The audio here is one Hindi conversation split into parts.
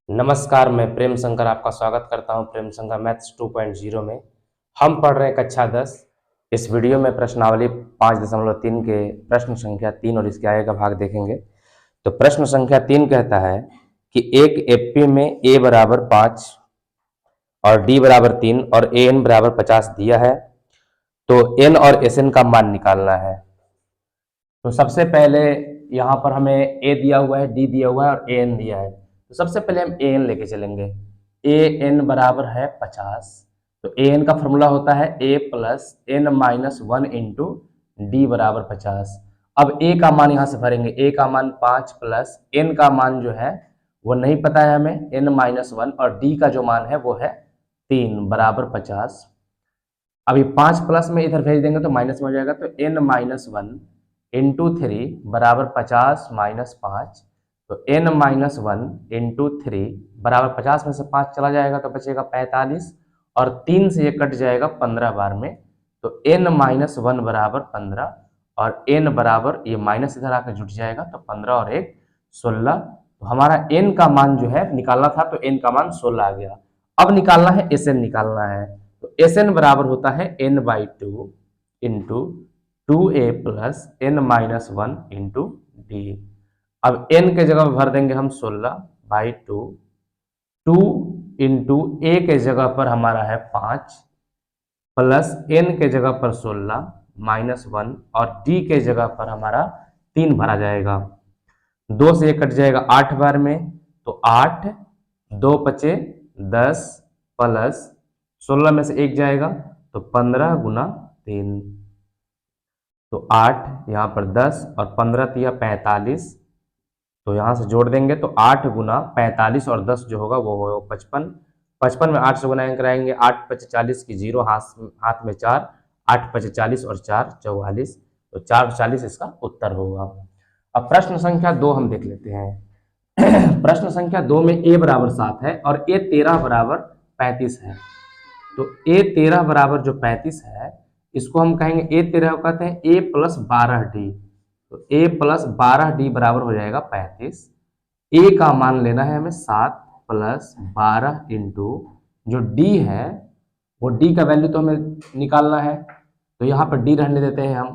नमस्कार, मैं प्रेम शंकर आपका स्वागत करता हूं प्रेम शंकर मैथ्स 2.0 में। हम पढ़ रहे हैं कक्षा 10। इस वीडियो में प्रश्नावली 5.3 के प्रश्न संख्या 3 और इसके आगे का भाग देखेंगे। तो प्रश्न संख्या 3 कहता है कि एक एफपी में a बराबर 5 और d बराबर 3 और an बराबर 50 दिया है, तो n और sn का मान निकालना है। तो सबसे पहले यहाँ पर हमें a दिया हुआ है, d दिया हुआ है और an दिया है। तो सबसे पहले हम an लेके चलेंगे। an बराबर है 50। तो an का फॉर्मूला होता है a plus n minus 1 into D बराबर 50। अब a का मान यहाँ से भरेंगे। a का मान 5 प्लस n का मान जो है वो नहीं पता है हमें, n माइनस 1, और d का जो मान है वो है 3 बराबर 50। अभी 5 प्लस में इधर भेज देंगे तो माइनस में हो जाएगा। तो n माइनस 1 इंटू 3 बराबर 50 माइनस 5। तो n माइनस 1 इंटू 3 बराबर 50 में से 5 चला जाएगा तो बचेगा 45, और 3 से ये कट जाएगा 15 बार में। तो n माइनस 1 बराबर 15 और n बराबर ये माइनस इधर आकर जुट जाएगा तो 15 और 1 16। तो हमारा n का मान जो है निकालना था, तो n का मान 16 आ गया। अब निकालना है Sn निकालना है। तो Sn बराबर होता है n/2 into 2a plus n minus 1 into D. अब n के जगह भर देंगे हम 16/2। 2 इंटू a के जगह पर हमारा है 5 प्लस n के जगह पर 16 माइनस 1 और d के जगह पर हमारा 3 भरा जाएगा। 2 से 1 कट जाएगा 8 बार में। तो 8, 2 बचे 10 प्लस 16 में से 1 जाएगा तो 15 गुना 3। तो 8 यहाँ पर 10 और 15 तिया 45। तो यहाँ से जोड़ देंगे तो 8 गुना 45 और 10 जो होगा वो होगा 55। 55 में 8 से गुना कराएंगे, 8 पचे 40 की 0, हाथ में 4, 8 पचे 40 और 4 44। तो 440 इसका उत्तर होगा। अब प्रश्न संख्या 2 हम देख लेते हैं। प्रश्न संख्या 2 में a बराबर 7 है और a 13 बराबर 35 है। तो a 13 बराबर जो 35 है इसको हम कहेंगे a 13 को कहते हैं a प्लस 12d। तो a प्लस 12d बराबर हो जाएगा 35। a का मान लेना है हमें 7 प्लस 12 इंटू जो d है वो d का वैल्यू तो हमें निकालना है। तो यहाँ पर d रहने देते हैं हम,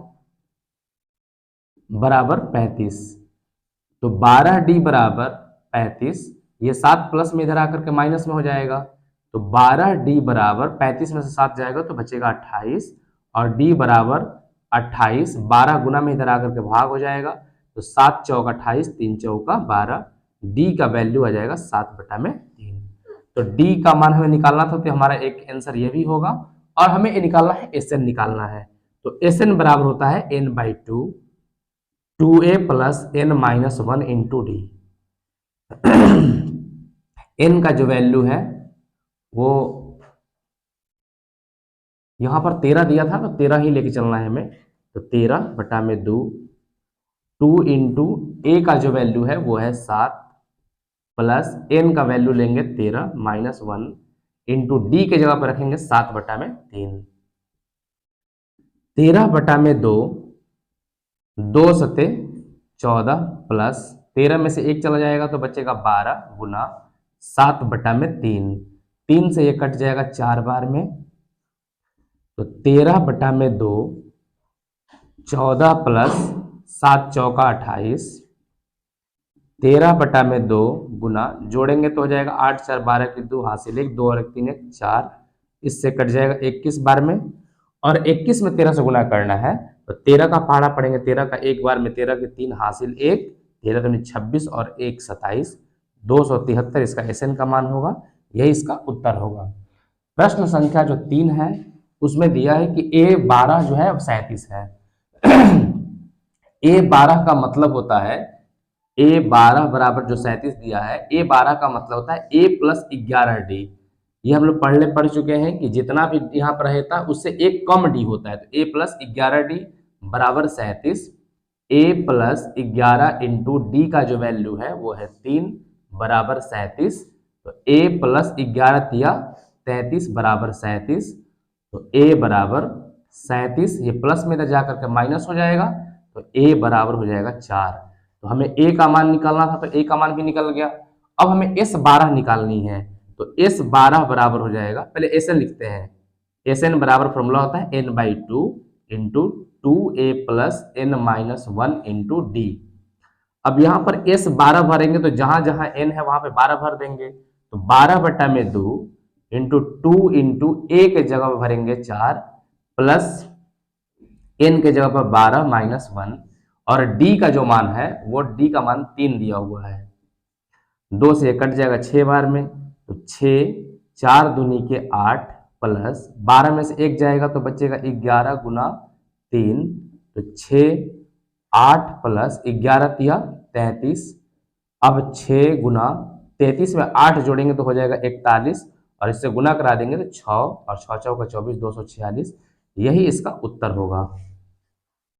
बराबर 35। तो 12d बराबर 35, ये 7 प्लस में इधर आकर के माइनस में हो जाएगा। तो 12d बराबर 35 में से 7 जाएगा तो बचेगा 28, और d बराबर 28, 12 गुना में इधर आकर के भाग हो जाएगा। तो 7 चौक 28, 3 चौका 12, d का वैल्यू आ जाएगा 7/3। तो d का मान हमें निकालना था, तो हमारा एक आंसर ये भी होगा। और हमें ये निकालना है Sn निकालना है। तो Sn बराबर होता है n/2 2a plus n minus 1 into D. n का जो वैल्यू है वो यहाँ पर 13 दिया था, तो 13 ही लेके चलना है हमें। तो 13/2, 2 इंटू ए का जो वैल्यू है वो है 7 प्लस n का वैल्यू लेंगे 13 माइनस 1 इंटू डी के जगह पर रखेंगे 7/3। 13/2, 2 सते 14 प्लस 13 में से 1 चला जाएगा तो बचेगा 12 गुना 7/3। 3 से 1 कट जाएगा 4 बार में। तो 13/2, 14 प्लस 7 चौका 28, 13/2 गुना जोड़ेंगे तो हो जाएगा 8 4 12 की 2 हासिल 1, 2 और 1 3 1 4, इससे कट जाएगा 21 बार में। और 21 में 13 से गुना करना है तो 13 का पहाड़ा पड़ेंगे, 13 का 1 बार में 13 की 3 हासिल 1, 13 दूनी 26 और 1 27, 273 इसका Sn का मान होगा। यही इसका उत्तर होगा। प्रश्न संख्या जो 3 है उसमें दिया है कि a12 जो है 37 है। a12 का मतलब होता है, a12 बराबर जो 37 दिया है, a12 का मतलब होता है a प्लस 11d। ये हम लोग पढ़ चुके हैं कि जितना भी यहाँ पर रहता है उससे एक कम d होता है। तो a प्लस 11d बराबर 37। a प्लस 11 इंटू डी का जो वैल्यू है वो है 3 बराबर 37। तो a प्लस 11 तिया 33 बराबर 37। तो a बराबर 37, ये प्लस में इधर जाकर के माइनस हो जाएगा तो a बराबर हो जाएगा 4। तो हमें a का मान निकालना था, तो a का मान भी निकल गया। अब हमें S12 निकालनी है, तो S12 बराबर हो जाएगा, पहले Sn लिखते हैं। Sn बराबर फॉर्मूला होता है n/2 into 2a plus n-1 into D. अब यहाँ पर S12 भरेंगे तो जहां जहां n है वहां पे 12 भर देंगे, तो 12/2 इंटू 2 इंटू a के जगह पर भरेंगे 4 प्लस n के जगह पर 12 माइनस 1, और d का जो मान है वो d का मान 3 दिया हुआ है। 2 से कट जाएगा 6 बार में, तो 6, 4 दूनी के 8 प्लस 12 में से 1 जाएगा तो बचेगा 11 गुना 3, तो 6, 8 प्लस 11 तिया 33। अब 6 गुना 33 में 8 जोड़ेंगे तो हो जाएगा 41, और इससे गुना करा देंगे तो 6 और 6 चौका 24, 246। यही इसका उत्तर होगा।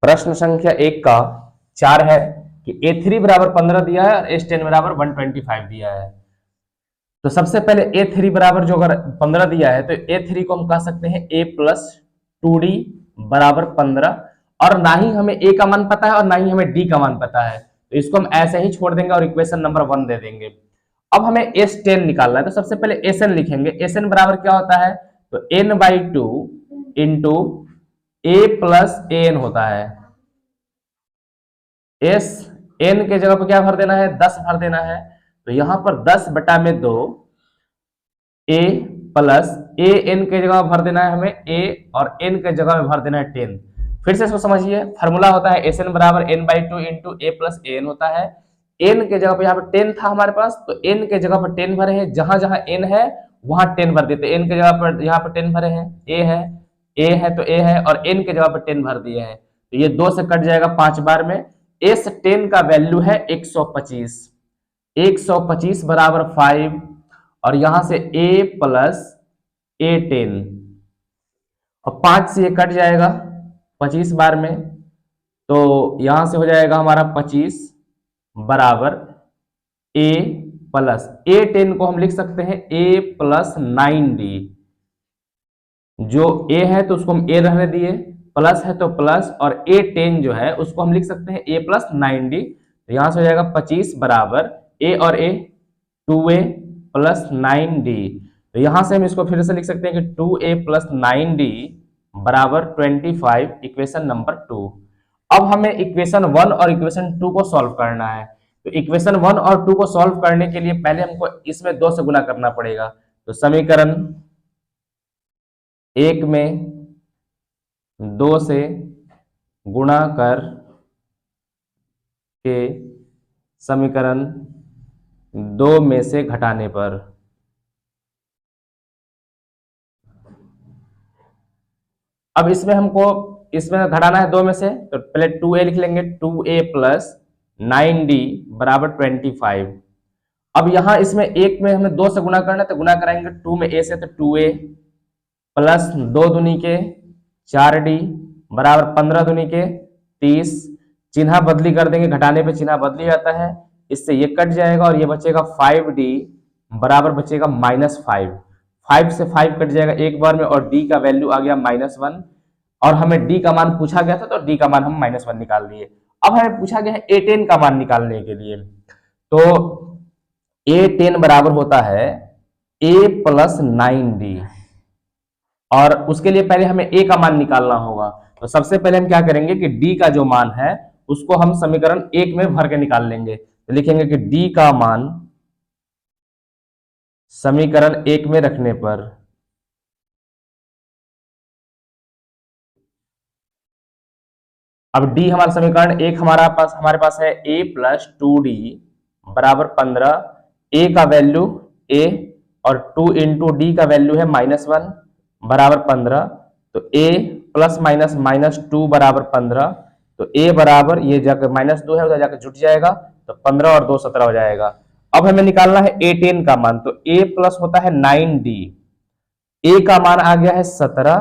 प्रश्न संख्या 1 का 4 है कि A3 बराबर 15 दिया है और S10 बराबर 125 दिया है। तो सबसे पहले A3 बराबर जो अगर 15 दिया है तो A3 को हम कह सकते हैं A प्लस 2D बराबर 15, और ना ही हमें A का मान पता है और ना ही हमें D का मान पता है, तो इसको हम ऐसे ही छोड़ देंगे और इक्वेशन नंबर 1 दे देंगे। अब हमें S10 निकालना है, तो सबसे पहले Sn लिखेंगे। Sn बराबर क्या होता है, तो n/2 into A plus An होता है। Sn के जगह पर क्या भर देना है, 10 भर देना है, तो यहां पर 10/2 A प्लस An के जगह भर देना है हमें A, और n के जगह में भर देना है 10। फिर से इसको समझिए, फार्मूला होता है Sn बराबर n/2 into A plus An होता है। n के जगह पर यहाँ पे 10 था हमारे पास, तो n के जगह पर 10 भरे हैं, जहां जहां n है वहां 10 भर देते। n के जगह पर यहाँ पर 10 भरे हैं, a है तो a है, और n के जगह पर 10 भर दिए हैं, तो ये 2 से कट जाएगा 5 बार में। S10 का वैल्यू है 125, 125 बराबर 5, और यहां से A प्लस A10, और 5 से ये कट जाएगा 25 बार में, तो यहां से हो जाएगा हमारा 25 बराबर A प्लस A10 को हम लिख सकते हैं A प्लस 9D। जो A है तो उसको हम A रहने दिए, प्लस है तो प्लस, और A10 जो है उसको हम लिख सकते हैं A प्लस 9D। तो यहां से हो जाएगा 25 बराबर A और A 2A प्लस 9D। तो यहां से हम इसको फिर से लिख सकते हैं कि 2A प्लस 9D बराबर 25, इक्वेशन नंबर 2। अब हमें इक्वेशन 1 और इक्वेशन 2 को सॉल्व करना है। तो इक्वेशन 1 और 2 को सॉल्व करने के लिए पहले हमको इसमें 2 से गुना करना पड़ेगा। तो समीकरण 1 में 2 से गुणा कर के समीकरण 2 में से घटाने पर अब इसमें हमको इसमें घटाना है 2 में से, तो पहले 2a लिख लेंगे, 2a प्लस 9d बराबर 25। अब यहां इसमें 1 में हमें 2 से गुना करना है, तो गुना कराएंगे 2 में a से, तो 2a प्लस 2 दूनी के 4d बराबर 15 दूनी के 30। चिन्ह बदली कर देंगे, घटाने पे चिन्ह बदली जाता है, इससे ये कट जाएगा और ये बचेगा 5d बराबर बचेगा -5। 5 से 5 कट जाएगा एक बार में, और d का वैल्यू आ गया -1, और हमें d का मान पूछा गया था तो d का मान हम -1 निकाल लिए। अब हमें पूछा गया है A10 का मान निकालने के लिए, तो A10 बराबर होता है A प्लस 9d, और उसके लिए पहले हमें A का मान निकालना होगा। तो सबसे पहले हम क्या करेंगे कि D का जो मान है उसको हम समीकरण 1 में भर के निकाल लेंगे। तो लिखेंगे कि D का मान समीकरण 1 में रखने पर अब D हमारा समीकरण 1 हमारे पास है A प्लस 2D बराबर 15। A का वैल्यू A और 2 इंटू D का वैल्यू है -1 बराबर 15, तो A प्लस माइनस 2 बराबर 15, तो A बराबर ये जाकर -2 है उधर जाकर जुट जाएगा, तो 15 और 2 17 हो जाएगा। अब हमें निकालना है A10 का मान, तो A प्लस होता है 9D, A का मान आ गया है 17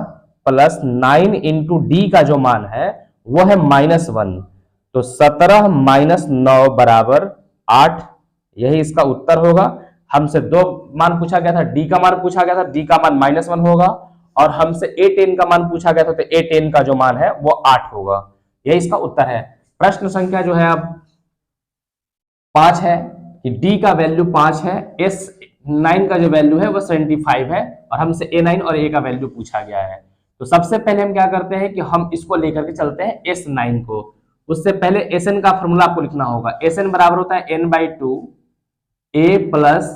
प्लस 9 इंटू D का जो मान है वो है -1, तो 17 माइनस 9 बराबर 8, यही इसका उत्तर होगा। हमसे 2 मान पूछा गया था, D का मान पूछा गया था, D का मान -1 होगा, और हमसे A10 का मान पूछा गया था, तो A10 का जो मान है वो 8 होगा, यही इसका उत्तर है। प्रश्न संख्या जो है अब 5 है कि डी का वैल्यू 5 है, S9 का जो वैल्यू है वो 75 है और हमसे A9 और A का वैल्यू पूछा गया है। तो सबसे पहले हम क्या करते हैं कि हम इसको लेकर के चलते हैं S9 को। उससे पहले Sn का फॉर्मूला आपको लिखना होगा। Sn बराबर होता है n/2 A प्लस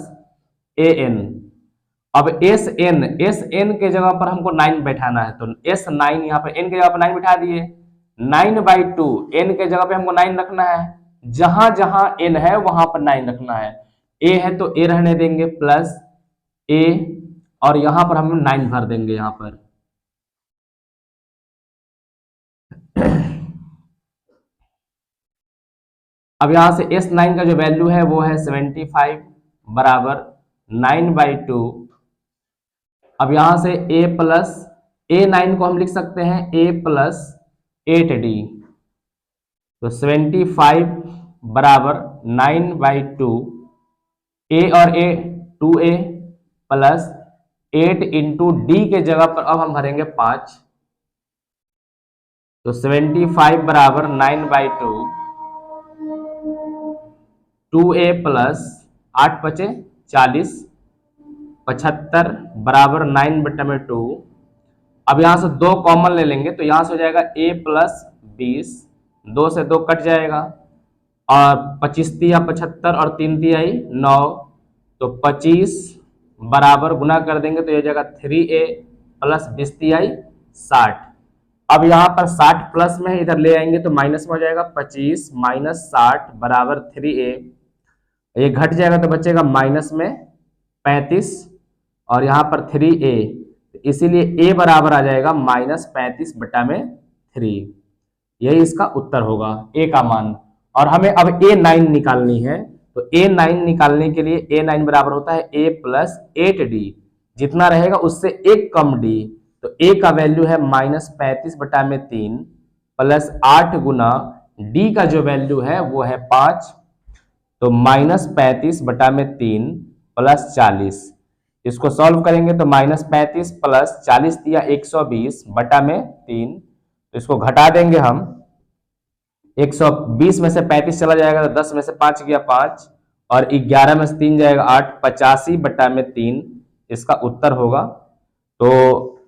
An। अब Sn के जगह पर हमको 9 बैठाना है, तो S9 यहाँ पर n के जगह पर 9 बैठा दिए। 9/2 n के जगह पे हमको 9 रखना है, जहां जहां n है वहां पर 9 रखना है। a है तो a रहने देंगे प्लस a, और यहां पर हम 9 भर देंगे यहां पर। अब यहां से S9 का जो वैल्यू है वो है 75 बराबर 9/2। अब यहां से a प्लस A9 को हम लिख सकते हैं a प्लस 8d, तो 75 बराबर 9/2, a और a 2a plus 8 into D के जगह पर अब हम भरेंगे 5, तो 75 बराबर 9/2, 2a प्लस 8 बचे 40, 75 बराबर 9/2। अब यहां से 2 कॉमन ले लेंगे तो यहां से हो जाएगा a प्लस 20, 2 से 2 कट जाएगा, और 25 तिया 75 और 3 तिया 9, तो 25 बराबर गुना कर देंगे तो ये हो जाएगा 3a प्लस 20 तिया 60। अब यहाँ पर 60 प्लस में इधर ले आएंगे तो माइनस में हो जाएगा, 25 माइनस 60 बराबर 3a। ये घट जाएगा तो बचेगा माइनस में 35 और यहाँ पर 3a, इसीलिए a बराबर आ जाएगा -35/3। यही इसका उत्तर होगा a का मान। और हमें अब A9 निकालनी है, तो A9 निकालने के लिए A9 बराबर होता है a प्लस 8d, जितना रहेगा उससे एक कम d, तो a का वैल्यू है -35/3 प्लस 8 गुना d का जो वैल्यू है वो है 5, तो -35/3 प्लस 40। इसको सॉल्व करेंगे तो -35 प्लस 40 दिया 120/3, तो इसको घटा देंगे हम, 120 में से 35 चला जाएगा तो 10 में से 5 गया 5, और 11 में से 3 जाएगा 8, 85/3 इसका उत्तर होगा। तो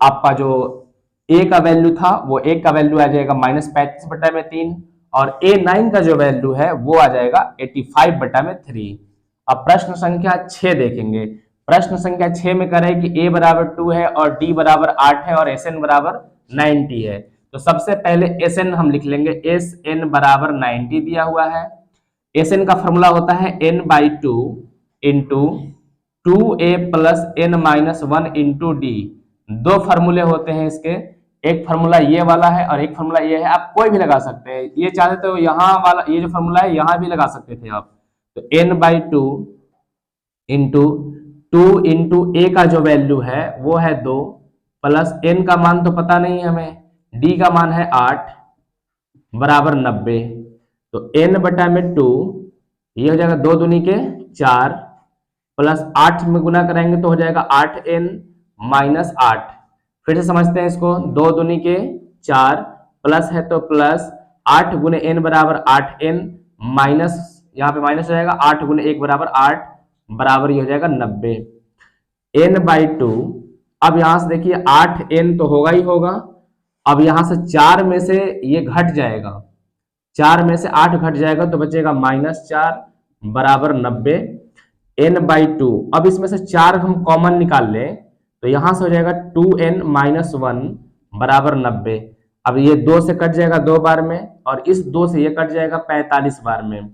आपका जो a का वैल्यू था वो a का वैल्यू आ जाएगा -35/3, और A9 का जो वैल्यू है वो आ जाएगा 85/3। अब प्रश्न संख्या 6 देखेंगे। प्रश्न संख्या 6 में कह रहे हैं कि a बराबर 2 है और d बराबर 8 है और Sn बराबर 90 है। तो सबसे पहले Sn हम लिख लेंगे, Sn बराबर 90 दिया हुआ है। Sn का फॉर्मूला होता है n/2 into 2a plus n-1 into d। दो फॉर्मूले होते हैं इसके, एक फॉर्मूला ये वाला है और एक फॉर्मूला ये है। आप कोई भी लगा सकते हैं, ये चाहते तो यहाँ वाला ये जो फॉर्मूला है यहाँ भी लगा सकते थे आप। तो n/2 इंटू 2 इंटू a का जो वैल्यू है वो है 2, प्लस n का मान तो पता नहीं है हमें, d का मान है 8 बराबर 90, तो n/2 ये हो जाएगा 2 दूनी के 4 प्लस 8 में गुना कराएंगे तो हो जाएगा 8n माइनस 8। फिर से समझते हैं इसको, 2 दूनी के 4 प्लस है तो प्लस 8 गुने n बराबर 8n माइनस, यहाँ पे माइनस हो जाएगा 8 गुने 1 बराबर 8 बराबर ये हो जाएगा 90 n/2। अब यहां से देखिए 8n तो होगा ही होगा। अब यहां से 4 में से ये घट जाएगा, 4 में से 8 घट जाएगा तो बचेगा -4 बराबर 90 n/2। अब इसमें से 4 हम कॉमन निकाल लें तो यहां से हो जाएगा 2n-1 बराबर 90। अब ये 2 से कट जाएगा 2 बार में, और इस 2 से ये कट जाएगा 45 बार में,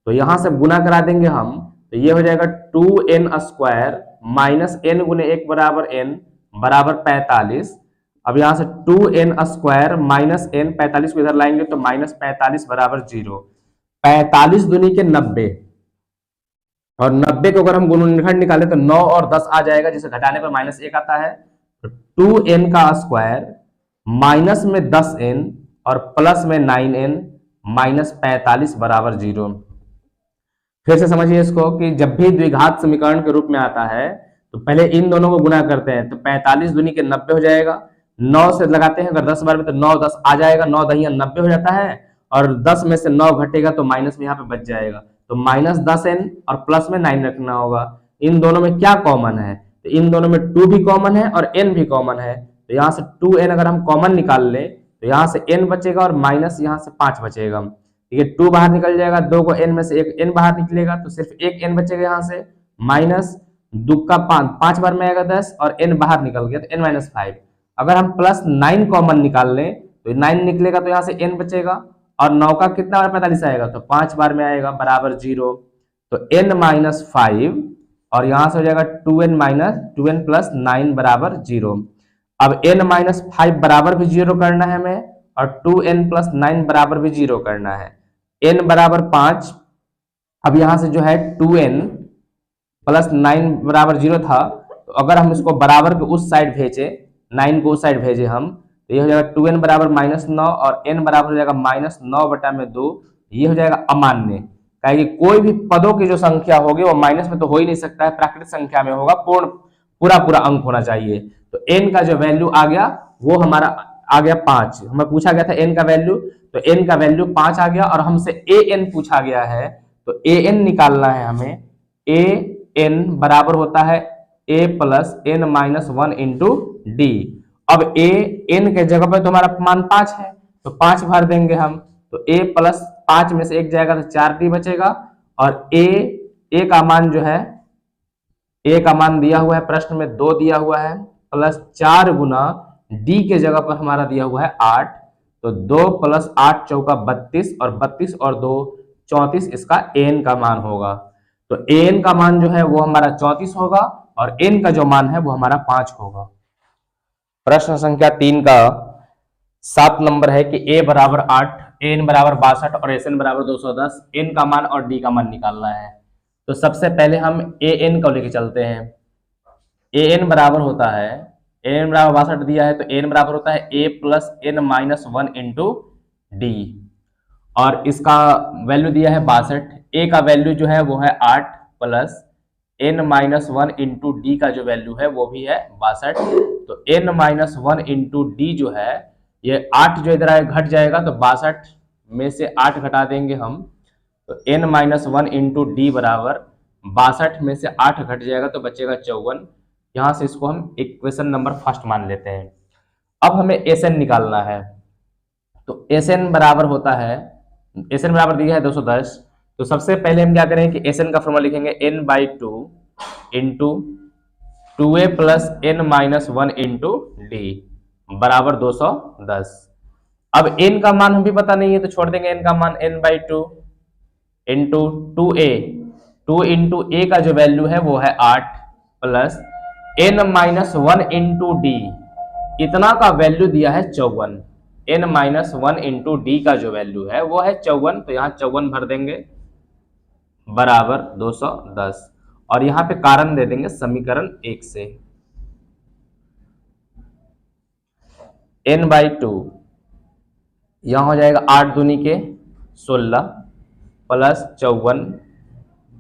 तो यहां से गुना करा देंगे हम, तो ये हो जाएगा 2n² माइनस n गुने 1 बराबर n बराबर 45। अब यहां से 2n² माइनस n, 45 को इधर लाएंगे तो -45 बराबर 0। 45 दूनी के 90, और 90 को अगर हम गुणनखंड निकालें तो 9 और 10 आ जाएगा, जिसे घटाने पर -1 आता है। तो 2n का स्क्वायर माइनस में 10n और प्लस में 9n माइनस 45 बराबर 0। फिर से समझिए इसको कि जब भी द्विघात समीकरण के रूप में आता है तो पहले इन दोनों को गुना करते हैं, तो 45 दूनी के 90 हो जाएगा, 9 से लगाते हैं अगर 10 बार में तो 9 10 आ जाएगा, 9 दहिया 90 हो जाता है, और 10 में से 9 घटेगा तो माइनस में यहाँ पे बच जाएगा, तो -10n और प्लस में 9 रखना होगा। इन दोनों में क्या कॉमन है, तो इन दोनों में 2 भी कॉमन है और n भी कॉमन है, तो यहाँ से 2n अगर हम कॉमन निकाल लें तो यहाँ से n बचेगा और माइनस यहाँ से 5 बचेगा। ठीक है, 2 बाहर निकल जाएगा, 2 को n में से एक n बाहर निकलेगा तो सिर्फ एक n बचेगा। यहाँ से माइनस 2 का 5 बार में आएगा 10 और n बाहर निकल गया तो n-5। अगर हम प्लस 9 कॉमन निकाल लें तो 9 निकलेगा तो यहाँ से n बचेगा और 9 का कितना बार 45 आएगा, तो 5 बार में आएगा बराबर 0, तो n-5 और यहाँ से हो जाएगा 2n प्लस 9 बराबर 0। अब n-5 बराबर भी 0 करना है हमें और 2n प्लस 9 बराबर भी 0 करना है। n बराबर 5, अब यहाँ से जो है 2n प्लस 9 बराबर 0 था, तो अगर हम इसको बराबर के उस साइड भेजे, 9 को उस साइड भेजे हम, तो ये हो जाएगा 2n बराबर -9 और n बराबर हो जाएगा -9/2। ये हो जाएगा अमान्य, कि कोई भी पदों की जो संख्या होगी वो माइनस में तो हो ही नहीं सकता है, प्राकृतिक संख्या में होगा, पूरा अंक होना चाहिए। तो n का जो वैल्यू आ गया वो हमारा आ गया 5। हमें पूछा गया था n का वैल्यू, तो n का वैल्यू 5 आ गया और हमसे an पूछा गया है, तो an निकालना है हमें। an बराबर होता है a plus n-1 into D. अब n के जगह पे तो हमारा मान 5 है, तो 5 भर देंगे हम, तो a प्लस 5 में से एक जाएगा तो 4d बचेगा और a का मान जो है, a का मान दिया हुआ है प्रश्न में 2 दिया हुआ है, प्लस 4 गुना d के जगह पर हमारा दिया हुआ है 8, तो 2 प्लस 8 चौका 32 और 32 और 2 34, इसका an का मान होगा। तो an का मान जो है वो हमारा 34 होगा और n का जो मान है वो हमारा 5 होगा। प्रश्न संख्या 3 का 7 नंबर है कि a बराबर 8, an बराबर 62 और sn बराबर 210, n का मान और d का मान निकालना है। तो सबसे पहले हम an को लेके चलते हैं। an बराबर होता है, an बराबर 62 दिया है तो n बराबर होता है a plus n-1 into D, और इसका वैल्यू दिया है 62। a का वैल्यू जो है वो है 8 प्लस n-1 इंटू डी का जो वैल्यू है वो भी है 62। तो n-1 इंटू डी जो है, ये 8 जो इधर आए घट जाएगा तो 62 में से 8 घटा देंगे हम, तो n-1 इंटू डी बराबर 62 में से 8 घट जाएगा तो बचेगा 54। यहाँ से इसको हम इक्वेशन नंबर फर्स्ट मान लेते हैं। अब हमें Sn निकालना है, तो Sn बराबर होता है, Sn बराबर दिया है 210। तो सबसे पहले हम क्या करेंगे कि Sn का फॉर्मूला लिखेंगे n/2 into 2a plus n-1 into D बराबर 210। अब n का मान हम भी पता नहीं है तो छोड़ देंगे n का मान, n/2 into 2a, 2 into a का जो वैल्यू है वो है 8 प्लस n-1 इंटू डी, इतना का वैल्यू दिया है 54। n-1 इंटू डी का जो वैल्यू है वो है 54, तो यहाँ 54 भर देंगे बराबर 210 और यहाँ पे कारण दे देंगे समीकरण 1 से। n/2 यहाँ हो जाएगा 8 दूनी के 16 प्लस 54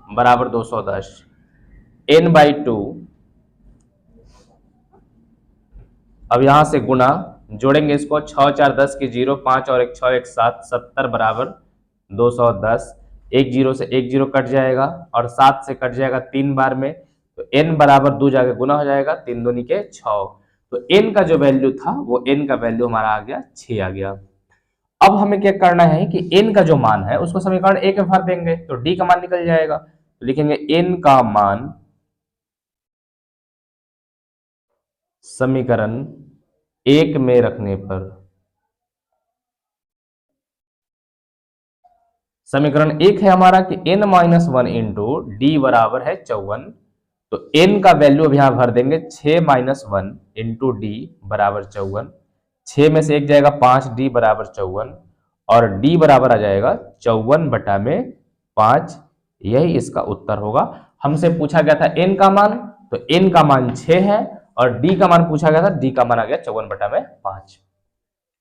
बराबर 210। n/2 अब यहां से गुना, जोड़ेंगे इसको, 6 4 10 की 0, 5 और 1 6 1 7, 70 बराबर 210। 1 0 से 1 0 कट जाएगा और 7 से कट जाएगा 3 बार में, तो n बराबर 2 जाके गुना हो जाएगा, 3 दूनी के 6। तो n का जो वैल्यू था वो n का वैल्यू हमारा आ गया 6 आ गया। अब हमें क्या करना है कि n का जो मान है उसको समीकरण 1 में भर देंगे तो d का मान निकल जाएगा। तो लिखेंगे n का मान समीकरण 1 में रखने पर, समीकरण 1 है हमारा कि n-1 इंटू डी बराबर है 54, तो n का वैल्यू अब यहां भर देंगे 6-1 इंटू डी बराबर 54। 6 में से एक जाएगा 5, डी बराबर 54 और d बराबर आ जाएगा 54/5। यही इसका उत्तर होगा। हमसे पूछा गया था n का मान, तो n का मान 6 है और d का मान पूछा गया था, d का मान आ गया 54/5।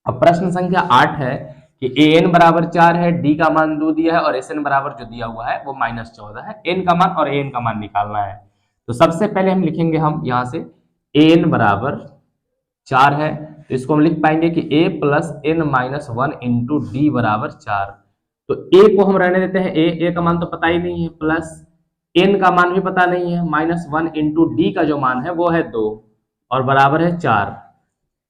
अब प्रश्न संख्या 8 है कि an बराबर 4 है, d का मान 2 दिया है और sn बराबर जो दिया हुआ है वो -14 है। n का मान और an का मान निकालना है। तो सबसे पहले हम लिखेंगे, हम यहां से an बराबर 4 है तो इसको हम लिख पाएंगे कि a plus n-1 into D बराबर 4। तो ए को हम रहने देते हैं, ए का मान तो पता ही नहीं है, प्लस एन का मान भी पता नहीं है, -1 इंटू डी का जो मान है वो है 2 और बराबर है 4।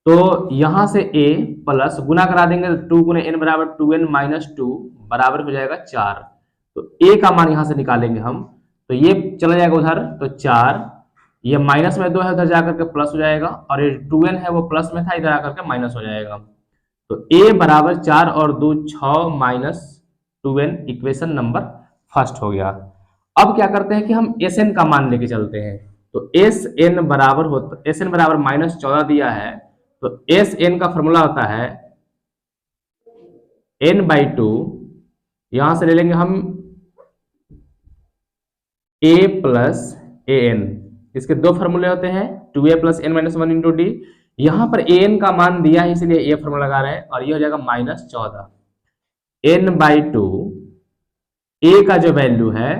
तो यहां से a प्लस गुना करा देंगे तो 2 गुने n बराबर 2n माइनस 2 बराबर हो जाएगा 4। तो a का मान यहां से निकालेंगे हम, तो ये चला जाएगा उधर, तो 4, ये माइनस में 2 है उधर जाकर के प्लस हो जाएगा, और ये 2n है वो प्लस में था इधर आकर के माइनस हो जाएगा। तो a बराबर 4 और 2 6 minus 2n equation number first हो गया। अब क्या करते हैं कि हम Sn का मान लेके चलते हैं। तो Sn बराबर होता, Sn बराबर -14 दिया है, तो Sn का फॉर्मूला होता है n/2, यहां से ले लेंगे हम a प्लस an, इसके दो फॉर्मूले होते हैं 2a plus n minus 1 into D. यहां पर an का मान दिया है इसलिए ये फॉर्मूला लगा रहे हैं, और ये हो जाएगा -14 n/2। a का जो वैल्यू है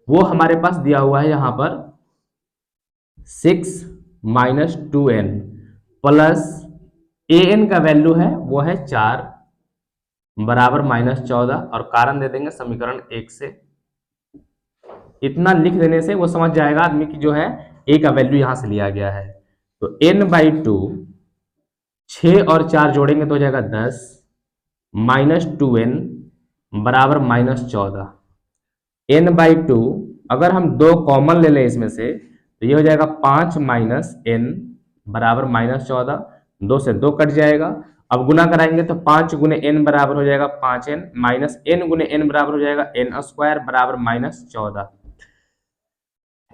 वो हमारे पास दिया हुआ है यहां पर 6 माइनस 2n प्लस an का वैल्यू है वो है 4 बराबर -14, और कारण दे देंगे समीकरण 1 से। इतना लिख देने से वो समझ जाएगा आदमी की जो है a का वैल्यू यहां से लिया गया है। तो n/2 6 और 4 जोड़ेंगे तो हो जाएगा 10 माइनस 2n बराबर -14। n/2 अगर हम 2 कॉमन ले लें इसमें से तो ये हो जाएगा 5 माइनस n बराबर -14, 2 से 2 कट जाएगा। अब गुना कराएंगे तो 5 गुने n बराबर हो जाएगा 5n माइनस n गुने n बराबर हो जाएगा n² बराबर -14।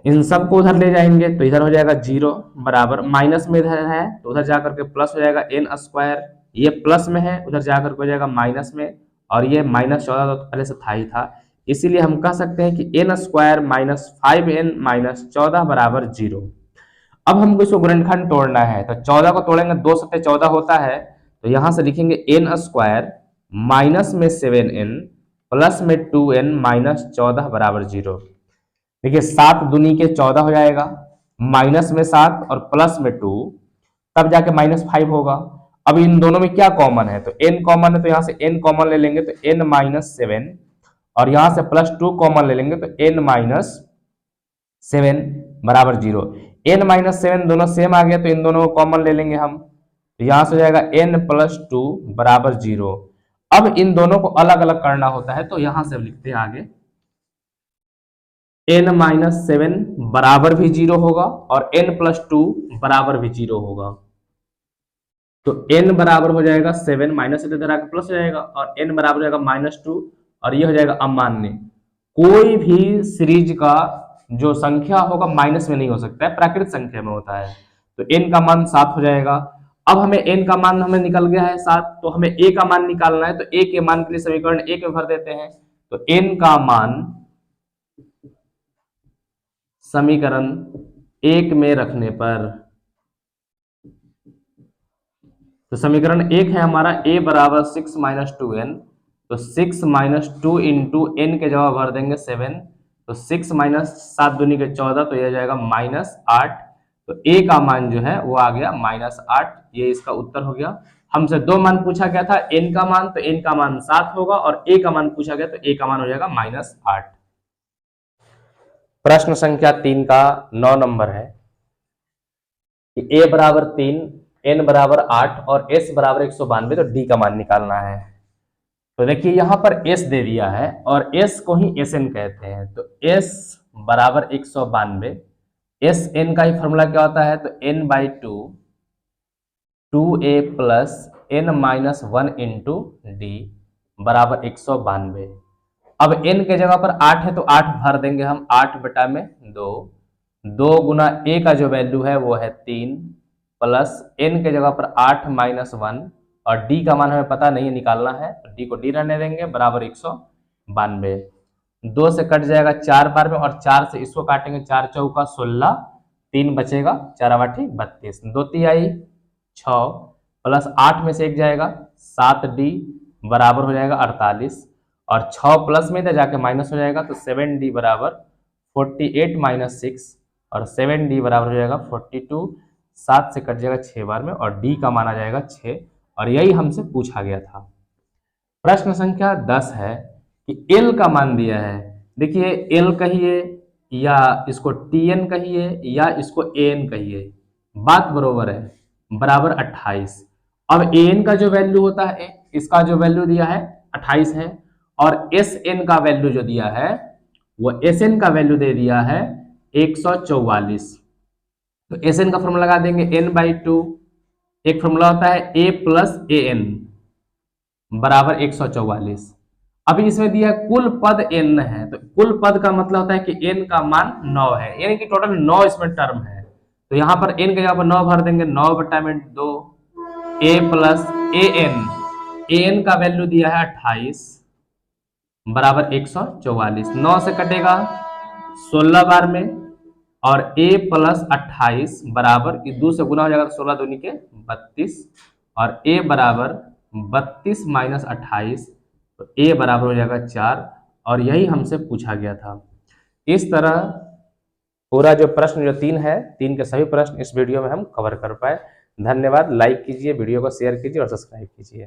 इन सबको उधर ले जाएंगे तो इधर हो जाएगा 0 बराबर, माइनस में इधर है तो उधर जाकर के प्लस हो जाएगा n², ये प्लस में है उधर जाकर के हो जाएगा माइनस में, और ये -14 तो पहले से था ही था, इसीलिए हम कह सकते हैं कि n² माइनस 5n माइनस 14 बराबर 0। अब हमको इसको गुणनखंड तोड़ना है, तो 14 को तोड़ेंगे 2 सत्ते 14 होता है, तो यहां से लिखेंगे n² माइनस में 7n प्लस में 2n माइनस 14 बराबर 0। देखिए 7 दूनी के 14 हो जाएगा, माइनस में 7 और प्लस में 2, तब जाके -5 होगा। अब इन दोनों में क्या कॉमन है, तो n कॉमन है तो यहां से n कॉमन ले लेंगे तो n माइनस 7, और यहां से +2 कॉमन ले लेंगे तो n माइनस 7 बराबर 0। n माइनस 7 दोनों सेम आ गया तो इन दोनों को कॉमन ले लेंगे हम, तो यहां से हो जाएगा n + 2 बराबर 0। अब इन दोनों को अलग अलग करना होता है, तो यहां से लिखते हैं आगे n माइनस 7 बराबर भी 0 होगा और n + 2 बराबर भी 0 होगा। तो n बराबर हो जाएगा 7 माइनस इधर आकर प्लस हो जाएगा, और n बराबर हो जाएगा -2, और ये हो जाएगा अमान्य। कोई भी सीरीज का जो संख्या होगा माइनस में नहीं हो सकता है, प्राकृत संख्या में होता है। तो n का मान 7 हो जाएगा। अब हमें n का मान हमें निकल गया है 7, तो हमें a का मान निकालना है, तो a के मान के लिए समीकरण 1 में भर देते हैं। तो n का मान समीकरण 1 में रखने पर, तो समीकरण 1 है हमारा a बराबर 6 माइनस 2n, तो 6 माइनस 2 इंटू n के जगह भर देंगे 7, तो 6 माइनस 7 दूनी के 14, तो यह जाएगा -8। तो a का मान जो है वो आ गया -8, ये इसका उत्तर हो गया। हमसे दो मान पूछा गया था, n का मान, तो n का मान 7 होगा, और a का मान पूछा गया तो a का मान हो जाएगा -8। प्रश्न संख्या 3 का 9 नंबर है कि a बराबर 3, n बराबर 8 और s बराबर 192, तो d का मान निकालना है। तो देखिए यहां पर s दे दिया है और s को ही Sn कहते हैं, तो s बराबर 192, Sn का ही फॉर्मूला क्या होता है, तो n/2 2a plus n minus 1 into D बराबर 192। अब n के जगह पर 8 है तो 8 भर देंगे हम, 8 बटा में 2, 2 गुना a का जो वैल्यू है वो है 3, प्लस n के जगह पर 8 माइनस 1, और d का मान हमें पता नहीं है, निकालना है, तो d को d रहने देंगे, बराबर 192। 2 से कट जाएगा 4 बार में, और 4 से इसको काटेंगे, 4 चौका 16, 3 बचेगा, 4 8 32, 2 तिहाई 6, प्लस 8 में से 1 जाएगा 7d बराबर हो जाएगा 48, और 6 प्लस में इधर जाके माइनस हो जाएगा, तो 7d बराबर 48 माइनस 6, और 7d बराबर हो जाएगा 42, 7 से कट जाएगा 6 बार में, और d का मान आ जाएगा 6, और यही हमसे पूछा गया था। प्रश्न संख्या 10 है कि एल का मान दिया है। देखिए एल कहिए या इसको टी एन कहिए या इसको ए एन कहिए, बात बरोबर है, बराबर 28। अब ए एन का जो वैल्यू होता है, इसका जो वैल्यू दिया है 28 है, और एस एन का वैल्यू जो दिया है वो एस एन का वैल्यू दे दिया है 144। तो एस एन का फॉर्मूला लगा देंगे n/2। एक फॉर्मूला होता है a प्लस ए एन बराबर 144। अभी इसमें दिया कुल पद n है, तो कुल पद का मतलब होता है कि n का मान 9 है, यानी कि टोटल 9 इसमें टर्म है। तो यहां पर n के जगह पर 9 भर देंगे, 9/2 a प्लस ए एन का वैल्यू दिया है 28 बराबर 144। 9 से कटेगा 16 बार में, और a प्लस 28 बराबर 2 से गुना हो जाएगा, 16 दूनी के 32, और a बराबर 32 माइनस 28, तो a बराबर हो जाएगा 4। और यही हमसे पूछा गया था। इस तरह पूरा जो प्रश्न जो 3 है, 3 के सभी प्रश्न इस वीडियो में हम कवर कर पाए। धन्यवाद। लाइक कीजिए, वीडियो को शेयर कीजिए और सब्सक्राइब कीजिए।